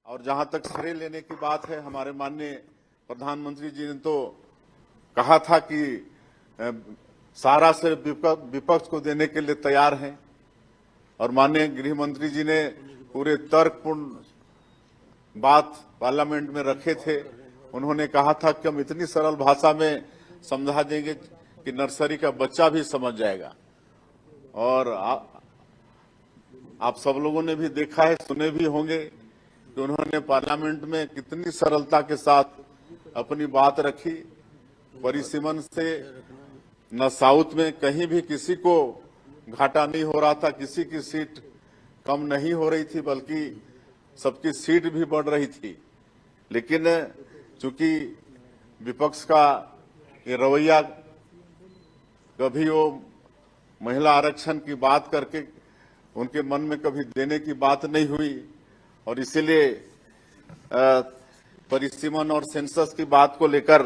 और जहां तक श्रेय लेने की बात है, हमारे माननीय प्रधानमंत्री जी ने तो कहा था कि सारा श्रेय विपक्ष को देने के लिए तैयार हैं और माननीय गृह मंत्री जी ने पूरे तर्कपूर्ण बात पार्लियामेंट में रखे थे। उन्होंने कहा था कि हम इतनी सरल भाषा में समझा देंगे कि नर्सरी का बच्चा भी समझ जाएगा। और आप सब लोगों ने भी देखा है, सुने भी होंगे कि उन्होंने पार्लियामेंट में कितनी सरलता के साथ अपनी बात रखी। परिसीमन से न साउथ में कहीं भी किसी को घाटा नहीं हो रहा था, किसी की सीट कम नहीं हो रही थी, बल्कि सबकी सीट भी बढ़ रही थी। लेकिन चूंकि विपक्ष का ये रवैया, कभी वो महिला आरक्षण की बात करके उनके मन में कभी देने की बात नहीं हुई और इसीलिए परिसीमन और सेंसस की बात को लेकर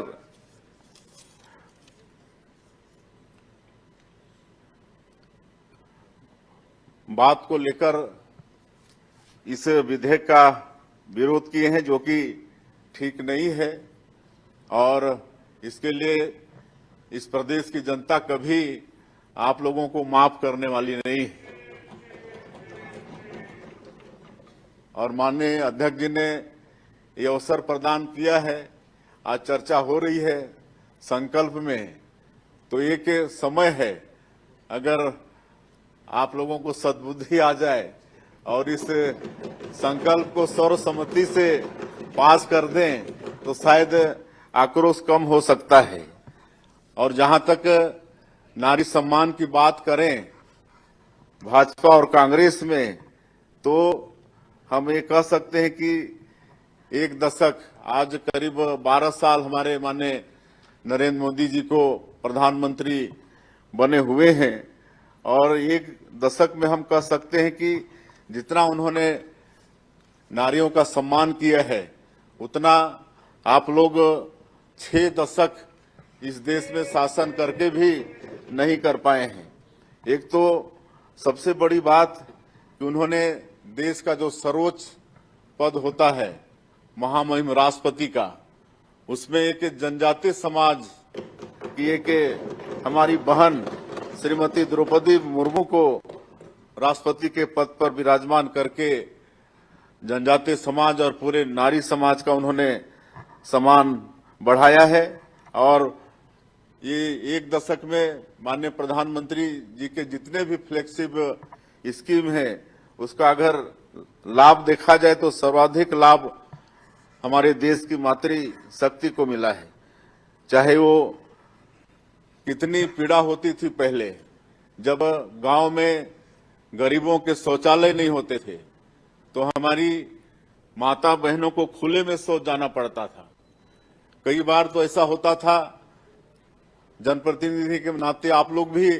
इस विधेयक का विरोध किए हैं, जो कि ठीक नहीं है। और इसके लिए इस प्रदेश की जनता कभी आप लोगों को माफ करने वाली नहीं है। और माननीय अध्यक्ष जी ने ये अवसर प्रदान किया है, आज चर्चा हो रही है संकल्प में, तो एक समय है, अगर आप लोगों को सद्बुद्धि आ जाए और इस संकल्प को सर्वसम्मति से पास कर दें तो शायद आक्रोश कम हो सकता है। और जहां तक नारी सम्मान की बात करें भाजपा और कांग्रेस में, तो हम ये कह सकते हैं कि एक दशक, आज करीब 12 साल हमारे माननीय नरेंद्र मोदी जी को प्रधानमंत्री बने हुए हैं और एक दशक में हम कह सकते हैं कि जितना उन्होंने नारियों का सम्मान किया है, उतना आप लोग 6 दशक इस देश में शासन करके भी नहीं कर पाए हैं। एक तो सबसे बड़ी बात कि उन्होंने देश का जो सर्वोच्च पद होता है महामहिम राष्ट्रपति का, उसमें एक जनजातीय समाज की एक हमारी बहन श्रीमती द्रौपदी मुर्मू को राष्ट्रपति के पद पर विराजमान करके जनजातीय समाज और पूरे नारी समाज का उन्होंने सम्मान बढ़ाया है। और ये एक दशक में माननीय प्रधानमंत्री जी के जितने भी फ्लैगशिप स्कीम है, उसका अगर लाभ देखा जाए तो सर्वाधिक लाभ हमारे देश की मातृ शक्ति को मिला है। चाहे वो कितनी पीड़ा होती थी पहले, जब गांव में गरीबों के शौचालय नहीं होते थे तो हमारी माता बहनों को खुले में शौच जाना पड़ता था। कई बार तो ऐसा होता था, जनप्रतिनिधि के नाते आप लोग भी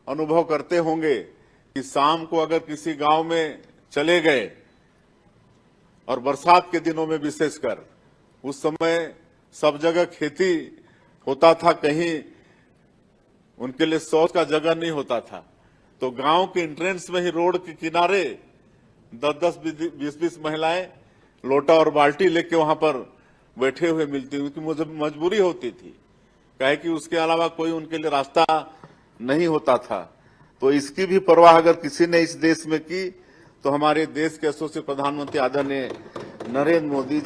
अनुभव करते होंगे कि शाम को अगर किसी गांव में चले गए, और बरसात के दिनों में विशेषकर, उस समय सब जगह खेती होता था, कहीं उनके लिए शौच का जगह नहीं होता था, तो गांव के एंट्रेंस में ही रोड के किनारे 10-10, 20-20 महिलाएं लोटा और बाल्टी लेके वहां पर बैठे हुए मिलती, उनकी मजबूरी होती थी, कहे कि उसके अलावा कोई उनके लिए रास्ता नहीं होता था। तो इसकी भी परवाह अगर किसी ने इस देश में की तो हमारे देश के यशस्वी प्रधानमंत्री आदरणीय नरेंद्र मोदी